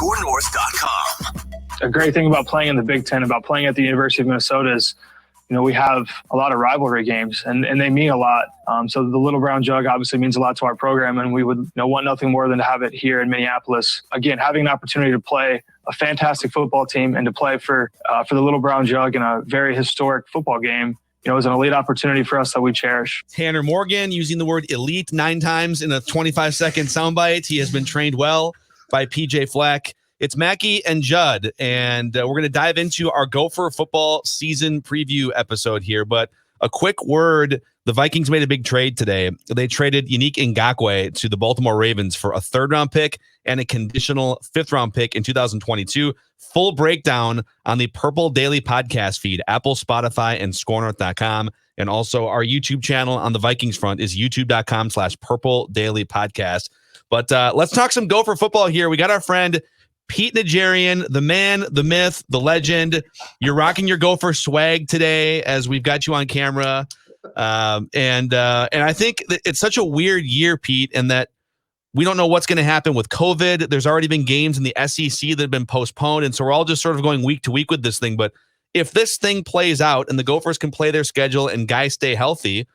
SKORNorth.com. A great thing about playing in the Big Ten, about playing at the University of Minnesota is, we have a lot of rivalry games and they mean a lot. So the Little Brown Jug obviously means a lot to our program, and we would want nothing more than to have it here in Minneapolis. Again, having an opportunity to play a fantastic football team and to play for the Little Brown Jug in a very historic football game, is an elite opportunity for us that we cherish. Tanner Morgan using the word elite 9 times in a 25-second soundbite. He has been trained well by PJ Fleck. It's Mackey and Judd, and we're going to dive into our Gopher Football season preview episode here. But a quick word, the Vikings made a big trade today. They traded Yannick Ngakoue to the Baltimore Ravens for a 3rd-round pick and a conditional 5th-round pick in 2022. Full breakdown on the Purple Daily podcast feed, Apple, Spotify, and SKORNorth.com. And also our YouTube channel on the Vikings front is youtube.com/Purple Daily Podcast. But let's talk some Gopher football here. We got our friend Pete Najarian, the man, the myth, the legend. You're rocking your Gopher swag today as we've got you on camera. And I think that it's such a weird year, Pete, in that we don't know what's going to happen with COVID. There's already been games in the SEC that have been postponed. And so we're all just sort of going week to week with this thing. But if this thing plays out and the Gophers can play their schedule and guys stay healthy,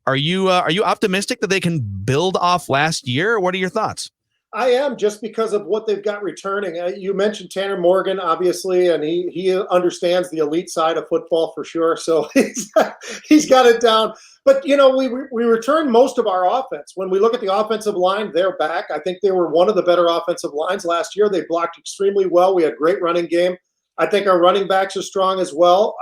are you optimistic that they can build off last year? What are your thoughts? I am, just because of what they've got returning. You mentioned Tanner Morgan, obviously, and he understands the elite side of football for sure. So he's got it down. But, we returned most of our offense. When we look at the offensive line, they're back. I think they were one of the better offensive lines last year. They blocked extremely well. We had a great running game. I think our running backs are strong as well.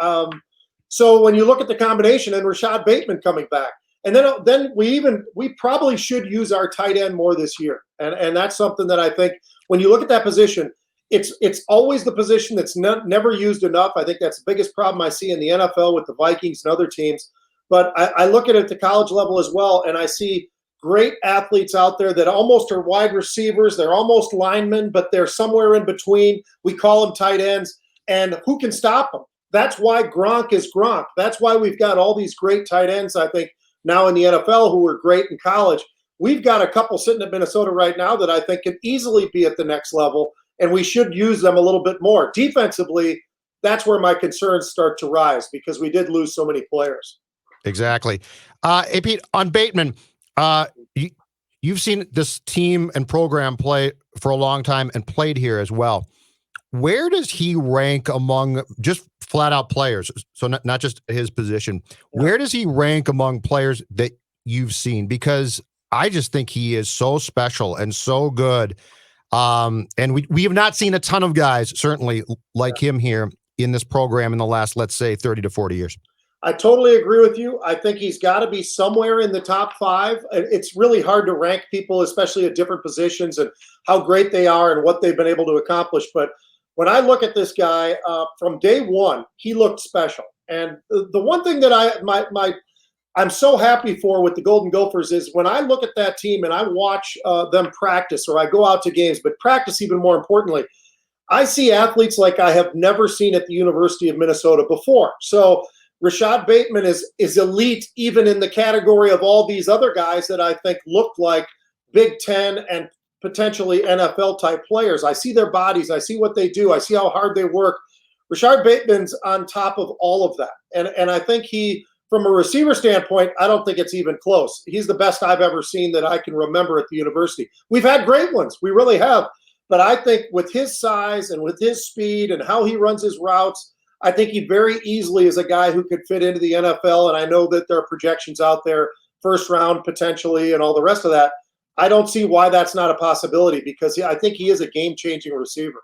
So when you look at the combination, and Rashad Bateman coming back, and then we probably should use our tight end more this year. And that's something that I think when you look at that position, it's always the position that's never used enough. I think that's the biggest problem I see in the NFL with the Vikings and other teams. But I look at it at the college level as well, and I see great athletes out there that almost are wide receivers. They're almost linemen, but they're somewhere in between. We call them tight ends. And who can stop them? That's why Gronk is Gronk. That's why we've got all these great tight ends, I think, now in the NFL who were great in college. We've got a couple sitting at Minnesota right now that I think could easily be at the next level, and we should use them a little bit more. Defensively, that's where my concerns start to rise because we did lose so many players. Exactly. Hey, Pete, on Bateman, you've seen this team and program play for a long time and played here as well. Where does he rank among just flat-out players? So not just his position. Where does he rank among players that you've seen? Because I just think he is so special and so good. And we have not seen a ton of guys, certainly, like him here in this program in the last, let's say, 30 to 40 years. I totally agree with you. I think he's got to be somewhere in the top 5. It's really hard to rank people, especially at different positions and how great they are and what they've been able to accomplish. But when I look at this guy, from day one, he looked special. And the one thing that I'm so happy for with the Golden Gophers is when I look at that team and I watch them practice, or I go out to games, but practice even more importantly, I see athletes like I have never seen at the University of Minnesota before. So Rashad Bateman is elite even in the category of all these other guys that I think look like Big Ten and potentially NFL type players. I see their bodies. I see what they do. I see how hard they work. Rashad Bateman's on top of all of that. And I think from a receiver standpoint, I don't think it's even close. He's the best I've ever seen that I can remember at the university. We've had great ones. We really have. But I think with his size and with his speed and how he runs his routes, I think he very easily is a guy who could fit into the NFL. And I know that there are projections out there, first round potentially and all the rest of that. I don't see why that's not a possibility because I think he is a game-changing receiver.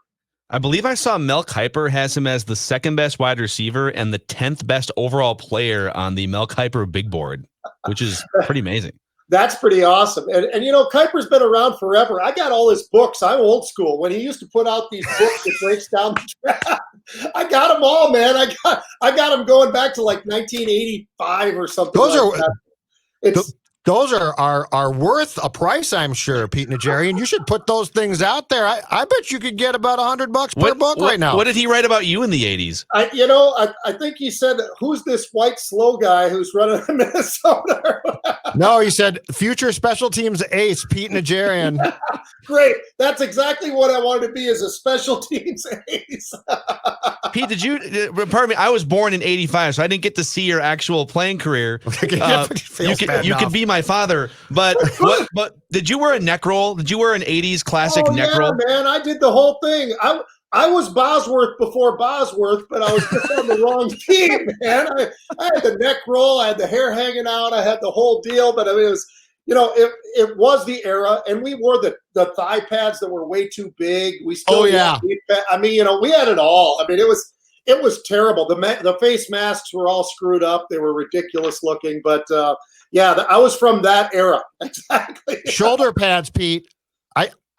I believe I saw Mel Kiper has him as the 2nd best wide receiver and the 10th best overall player on the Mel Kiper big board, which is pretty amazing. That's pretty awesome. And Kiper's been around forever. I got all his books. I'm old school. When he used to put out these books that breaks down the draft, I got them all, man. I got them going back to like 1985 or something. those are worth a price, I'm sure, Pete Najarian. You should put those things out there. I bet you could get about $100 per book right now. What did he write about you in the 80s? I think he said, who's this white slow guy who's running Minnesota? No, he said future special teams ace, Pete Najarian. Great. That's exactly what I wanted to be, as a special teams ace. Pete, pardon me, I was born in 85, so I didn't get to see your actual playing career. You could be my father, but did you wear a neck roll? Did you wear an 80s classic neck roll? Man, I did the whole thing. I was Bosworth before Bosworth, but I was just on the wrong team, man. I had the neck roll, I had the hair hanging out, I had the whole deal, but I mean, it was, it was the era, and we wore the thigh pads that were way too big. We still, we had it all. I mean, it was terrible. The face masks were all screwed up. They were ridiculous looking, but I was from that era. Exactly. Shoulder pads, Pete.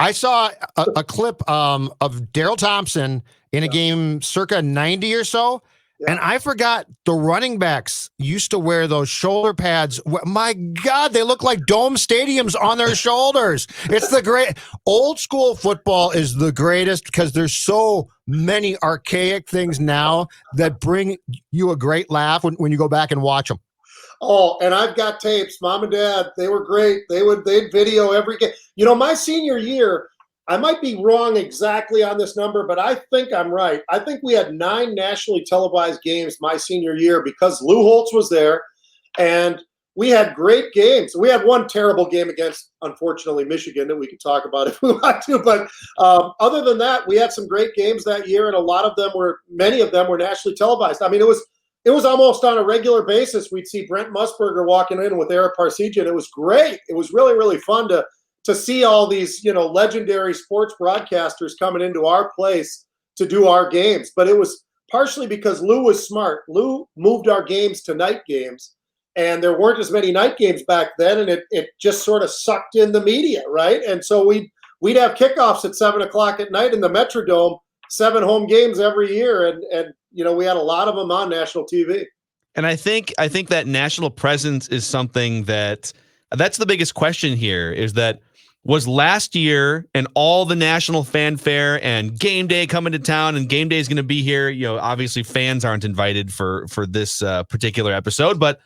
I saw a clip of Daryl Thompson in a game circa 90 or so, and I forgot the running backs used to wear those shoulder pads. My God, they look like dome stadiums on their shoulders. It's the great old school football is the greatest because there's so many archaic things now that bring you a great laugh when you go back and watch them. Oh, and I've got tapes. Mom and Dad, they were great. They'd video every game. My senior year, I might be wrong exactly on this number, but I think I'm right. I think we had 9 nationally televised games my senior year because Lou Holtz was there, and we had great games. We had one terrible game against, unfortunately, Michigan that we could talk about if we want to. But other than that, we had some great games that year, and many of them were nationally televised. I mean, it was almost on a regular basis. We'd see Brent Musburger walking in with Eric Parsegian. It was great. It was really, really fun to see all these, legendary sports broadcasters coming into our place to do our games. But it was partially because Lou was smart. Lou moved our games to night games, and there weren't as many night games back then, and it just sort of sucked in the media, right? And so we'd have kickoffs at 7:00 at night in the Metrodome, 7 home games every year, and we had a lot of them on national TV. And I think that national presence is something that's the biggest question here, is that was last year and all the national fanfare and game day coming to town, and game day is going to be here. Obviously fans aren't invited for this particular episode, but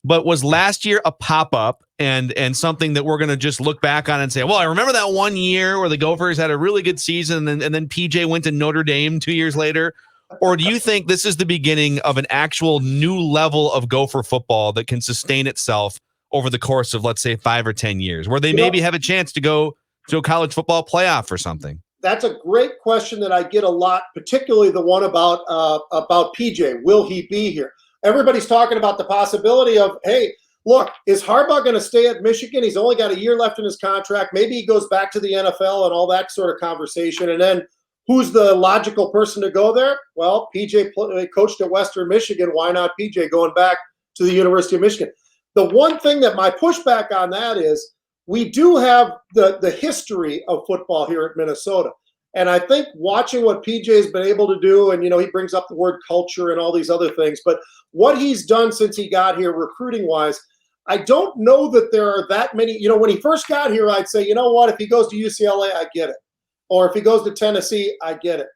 was last year a pop-up and something that we're going to just look back on and say, well, I remember that one year where the Gophers had a really good season and then PJ went to Notre Dame 2 years later? Or do you think this is the beginning of an actual new level of Gopher football that can sustain itself over the course of, let's say, 5 or 10 years, where they maybe have a chance to go to a college football playoff or something? That's a great question that I get a lot, particularly the one about PJ. Will he be here? Everybody's talking about the possibility of, hey, look, is Harbaugh going to stay at Michigan? He's only got a year left in his contract. Maybe he goes back to the NFL and all that sort of conversation. And then who's the logical person to go there? Well, PJ coached at Western Michigan. Why not PJ going back to the University of Michigan? The one thing that my pushback on that is we do have the history of football here at Minnesota. And I think watching what PJ's been able to do, and, he brings up the word culture and all these other things, but what he's done since he got here recruiting-wise, I don't know that there are that many. When he first got here, I'd say, if he goes to UCLA, I get it. Or if he goes to Tennessee, I get it.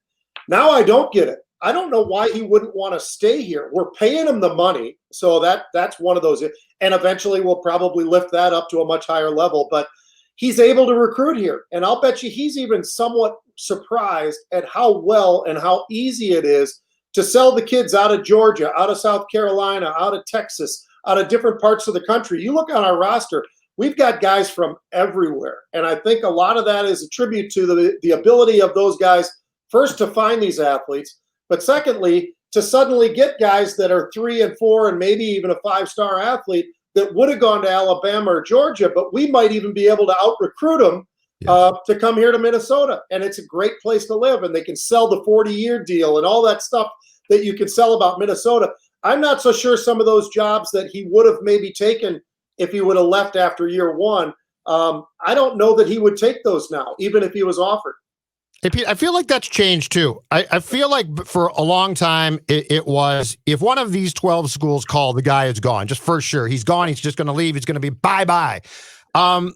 Now I don't get it. I don't know why he wouldn't want to stay here. We're paying him the money, so that's one of those. And eventually we'll probably lift that up to a much higher level. But he's able to recruit here. And I'll bet you he's even somewhat surprised at how well and how easy it is to sell the kids out of Georgia, out of South Carolina, out of Texas, out of different parts of the country. You look on our roster, we've got guys from everywhere. And I think a lot of that is a tribute to the ability of those guys, first, to find these athletes, but secondly, to suddenly get guys that are 3 and 4 and maybe even a 5-star athlete that would have gone to Alabama or Georgia, but we might even be able to out-recruit them to come here to Minnesota. And it's a great place to live, and they can sell the 40-year deal and all that stuff that you can sell about Minnesota. I'm not so sure some of those jobs that he would have maybe taken if he would have left after year one, I don't know that he would take those now, even if he was offered. Hey, Pete, I feel like that's changed too. I feel like for a long time it was, if one of these 12 schools called, the guy is gone, just for sure. He's gone. He's just going to leave. He's going to be bye-bye. I'm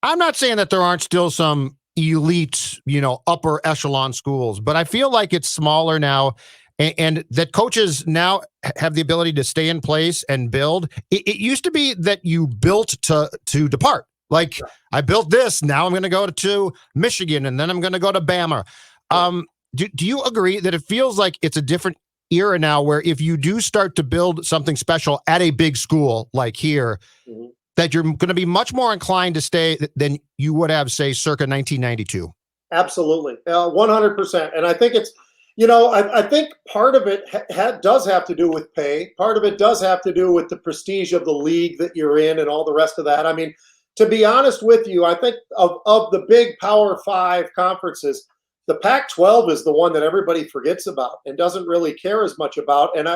not saying that there aren't still some elite, upper echelon schools, but I feel like it's smaller now, and that coaches now have the ability to stay in place and build. It used to be that you built to depart. Like, I built this, now I'm going to go to Michigan, and then I'm going to go to Bama. Do you agree that it feels like it's a different era now, where if you do start to build something special at a big school like here, that you're going to be much more inclined to stay than you would have, say, circa 1992? Absolutely. 100%. And I think it's, I think part of it does have to do with pay. Part of it does have to do with the prestige of the league that you're in and all the rest of that. I mean, to be honest with you, I think of the big Power 5 conferences, the Pac-12 is the one that everybody forgets about and doesn't really care as much about. And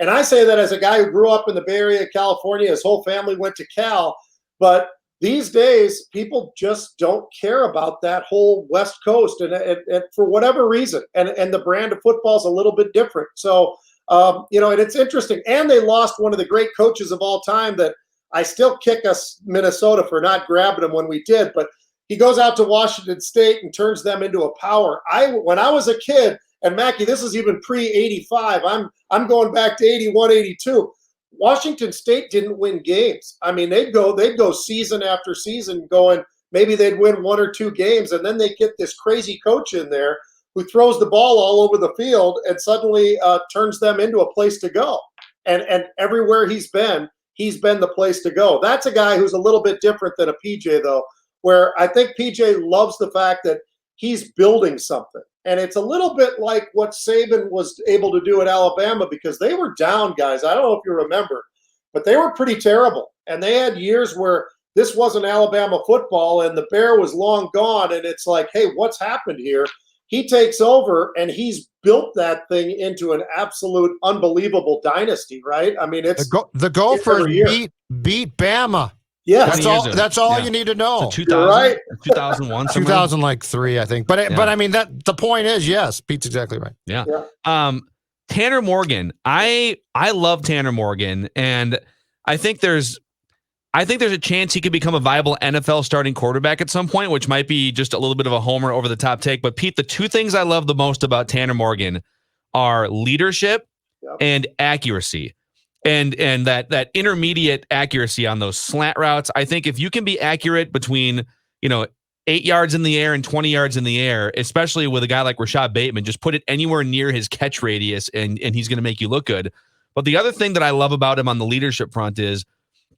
I say that as a guy who grew up in the Bay Area, California. His whole family went to Cal. But these days, people just don't care about that whole West Coast, and for whatever reason. And the brand of football is a little bit different. So, and it's interesting. And they lost one of the great coaches of all time that I still kick us, Minnesota, for not grabbing him when we did. But he goes out to Washington State and turns them into a power. When I was a kid, and Mackey, this is even pre-85. I'm going back to 81, 82. Washington State didn't win games. I mean, they'd go season after season going, maybe they'd win 1 or 2 games, and then they get this crazy coach in there who throws the ball all over the field and suddenly turns them into a place to go. And everywhere he's been the place to go. That's a guy who's a little bit different than a PJ, though, where I think PJ loves the fact that he's building something. And it's a little bit like what Saban was able to do at Alabama, because they were down, guys. I don't know if you remember, but they were pretty terrible. And they had years where this wasn't Alabama football and the bear was long gone. And it's like, hey, what's happened here? He takes over and he's built that thing into an absolute unbelievable dynasty, right? I mean, it's the Gophers beat Bama. Yeah, that's all you need to know. 2000, right. 2001, 2003, I think. But I mean, that the point is, yes, Pete's exactly right. Yeah. Tanner Morgan. I love Tanner Morgan, and I think there's a chance he could become a viable NFL starting quarterback at some point, which might be just a little bit of a homer over the top take. But Pete, the two things I love the most about Tanner Morgan are leadership and accuracy. And that intermediate accuracy on those slant routes. I think if you can be accurate between, 8 yards in the air and 20 yards in the air, especially with a guy like Rashad Bateman, just put it anywhere near his catch radius and he's going to make you look good. But the other thing that I love about him on the leadership front is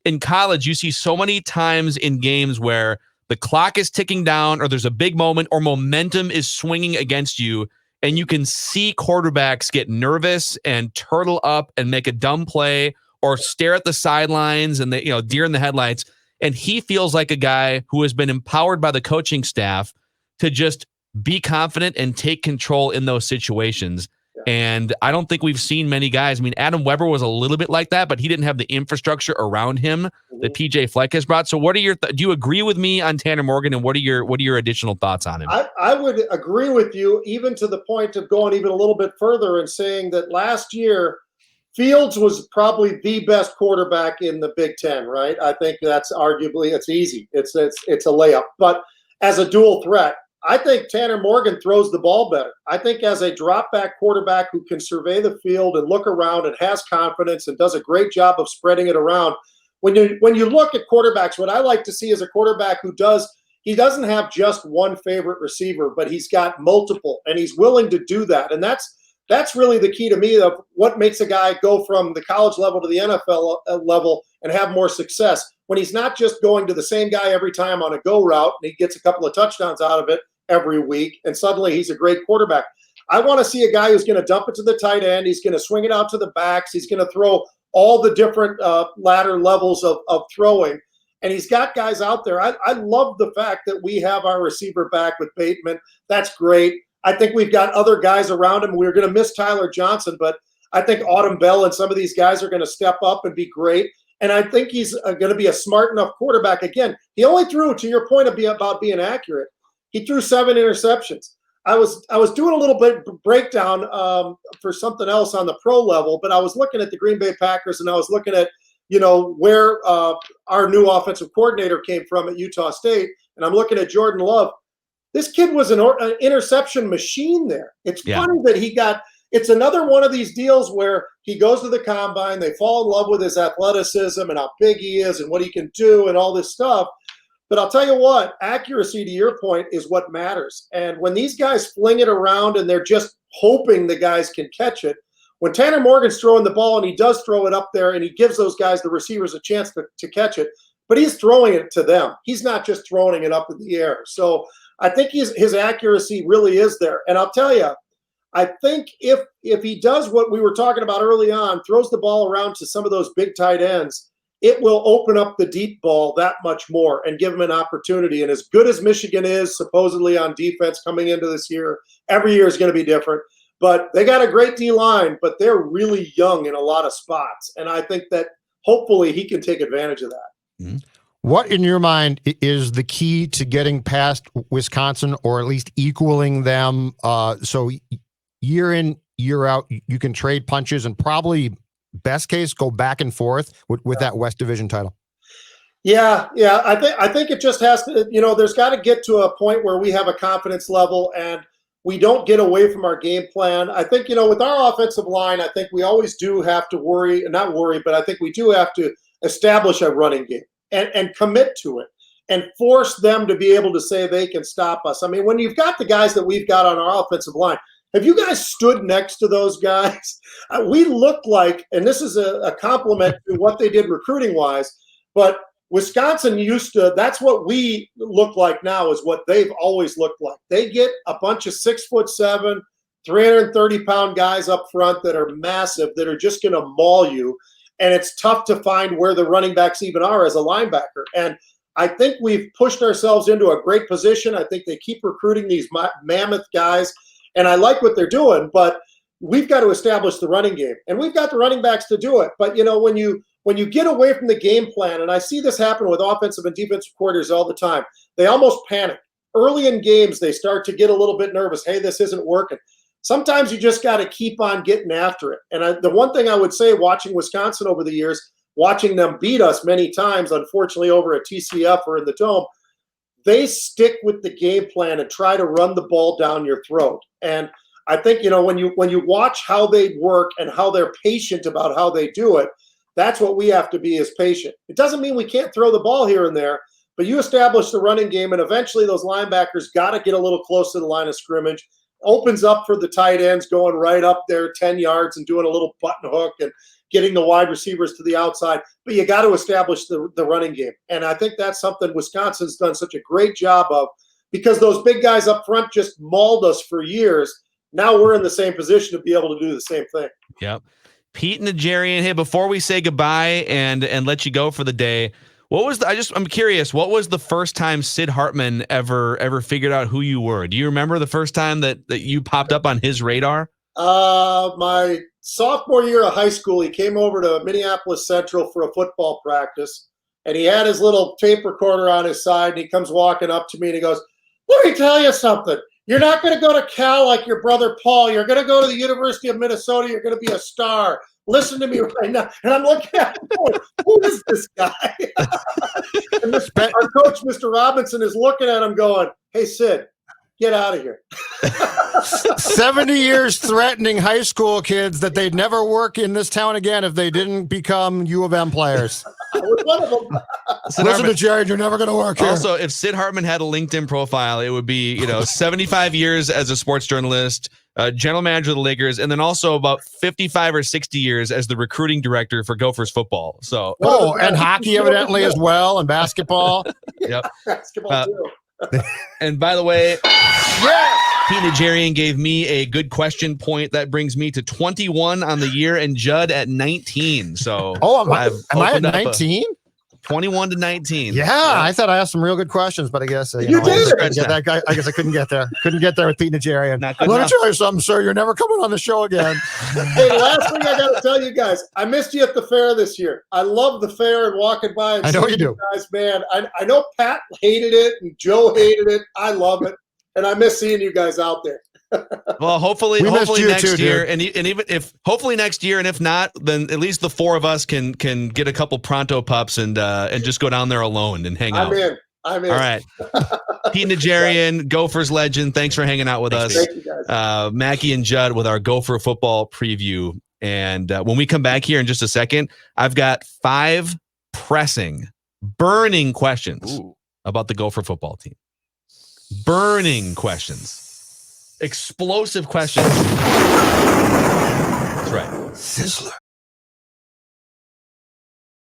in college, you see so many times in games where the clock is ticking down or there's a big moment or momentum is swinging against you. And you can see quarterbacks get nervous and turtle up and make a dumb play or stare at the sidelines and they, deer in the headlights. And he feels like a guy who has been empowered by the coaching staff to just be confident and take control in those situations. And I don't think we've seen many guys. I mean, Adam Weber was a little bit like that, but he didn't have the infrastructure around him that PJ Fleck has brought. So what are your, do you agree with me on Tanner Morgan, and what are your additional thoughts on him? I would agree with you, even to the point of going even a little bit further and saying that last year Fields was probably the best quarterback in the Big Ten, right? I think that's arguably, it's easy. It's a layup. But as a dual threat, I think Tanner Morgan throws the ball better. I think as a drop back quarterback who can survey the field and look around and has confidence and does a great job of spreading it around. When you look at quarterbacks, what I like to see is a quarterback who he doesn't have just one favorite receiver, but he's got multiple, and he's willing to do that. And that's really the key to me of what makes a guy go from the college level to the NFL level and have more success. When he's not just going to the same guy every time on a go route and he gets a couple of touchdowns out of it every week, and suddenly he's a great quarterback. I want to see a guy who's going to dump it to the tight end. He's going to swing it out to the backs. He's going to throw all the different ladder levels of throwing. And he's got guys out there. I love the fact that we have our receiver back with Bateman. That's great. I think we've got other guys around him. We're going to miss Tyler Johnson, but I think Autumn Bell and some of these guys are going to step up and be great. And I think he's going to be a smart enough quarterback. Again, he only threw, to your point about being accurate, he threw 7 interceptions. I was doing a little bit breakdown for something else on the pro level, but I was looking at the Green Bay Packers, and I was looking at, where our new offensive coordinator came from at Utah State, and I'm looking at Jordan Love. This kid was an interception machine there. It's funny that it's another one of these deals where he goes to the combine, they fall in love with his athleticism and how big he is and what he can do and all this stuff. But I'll tell you what, accuracy, to your point, is what matters. And when these guys fling it around and they're just hoping the guys can catch it, when Tanner Morgan's throwing the ball and he does throw it up there and he gives those guys, the receivers, a chance to catch it, but he's throwing it to them. He's not just throwing it up in the air. So I think his accuracy really is there. And I'll tell you, I think if he does what we were talking about early on, throws the ball around to some of those big tight ends, it will open up the deep ball that much more and give him an opportunity. And as good as Michigan is supposedly on defense coming into this year, every year is going to be different. But they got a great D-line, but they're really young in a lot of spots. And I think that hopefully he can take advantage of that. Mm-hmm. What, in your mind, is the key to getting past Wisconsin, or at least equaling them, so year in, year out, you can trade punches and probably, best case, go back and forth with that West Division title? Yeah. I think it just has to, there's got to get to a point where we have a confidence level and we don't get away from our game plan. I think, with our offensive line, I think we always do have to not worry, but I think we do have to establish a running game and commit to it and force them to be able to say they can stop us. I mean, when you've got the guys that we've got on our offensive line, have you guys stood next to those guys? We look like, and this is a compliment to what they did recruiting-wise, but Wisconsin that's what we look like now is what they've always looked like. They get a bunch of 6'7", 330-pound guys up front that are massive, that are just going to maul you, and it's tough to find where the running backs even are as a linebacker. And I think we've pushed ourselves into a great position. I think they keep recruiting these mammoth guys, and I like what they're doing, but we've got to establish the running game, and we've got the running backs to do it. But when you get away from the game plan, and I see this happen with offensive and defensive coordinators all the time, they almost panic. Early in games, they start to get a little bit nervous. Hey, this isn't working. Sometimes you just got to keep on getting after it. And the one thing I would say, watching Wisconsin over the years, watching them beat us many times, unfortunately over at TCF or in the Dome, they stick with the game plan and try to run the ball down your throat. And I think, when you watch how they work and how they're patient about how they do it, that's what we have to be, is patient. It doesn't mean we can't throw the ball here and there, but you establish the running game, and eventually those linebackers got to get a little close to the line of scrimmage. Opens up for the tight ends going right up there 10 yards and doing a little button hook and getting the wide receivers to the outside. But you got to establish the running game. And I think that's something Wisconsin's done such a great job of, because those big guys up front just mauled us for years. Now we're in the same position to be able to do the same thing. Yep. Pete Najarian, hey, before we say goodbye and let you go for the day, I'm curious, what was the first time Sid Hartman ever figured out who you were? Do you remember the first time that you popped up on his radar? My sophomore year of high school, he came over to Minneapolis Central for a football practice, and he had his little tape recorder on his side, and he comes walking up to me and he goes, "Let me tell you something. You're not going to go to Cal like your brother Paul. You're going to go to the University of Minnesota. You're going to be a star. Listen to me right now." And I'm looking at him going, who is this guy? And our coach, Mr. Robinson, is looking at him going, "Hey, Sid, get out of here." 70 years threatening high school kids that they'd never work in this town again if they didn't become U of M players. I was one of them. Listen to Jared, you're never going to work here. Also, if Sid Hartman had a LinkedIn profile, it would be, 75 years as a sports journalist, general manager of the Lakers, and then also about 55 or 60 years as the recruiting director for Gophers football. So, and hockey evidently as well, and basketball. Yep. Basketball too. And by the way, Pete Najarian gave me a good question point. That brings me to 21 on the year, and Judd at 19. So, am I at 19? 21 to 19. Yeah, I thought I asked some real good questions, but I guess you did. That guy. I guess I couldn't get there. Couldn't get there with Pete Najarian. Not good Let me enough. tell you something, sir. You're never coming on the show again. Hey, the last thing I got to tell you guys, I missed you at the fair this year. I love the fair and walking by. And I know you do, guys. Man, I know Pat hated it and Joe hated it. I love it. And I miss seeing you guys out there. Well, hopefully you next too, year, dude. and even if hopefully next year, and if not, then at least the four of us can get a couple pronto pups and just go down there alone and hang out. I'm in. All right, Pete Najarian, Gophers legend. Thanks for hanging out with us. Thank you guys. Mackey and Judd with our Gopher football preview. And when we come back here in just a second, I've got 5 pressing, burning questions about the Gopher football team. Burning questions. Explosive questions. That's right. Sizzler.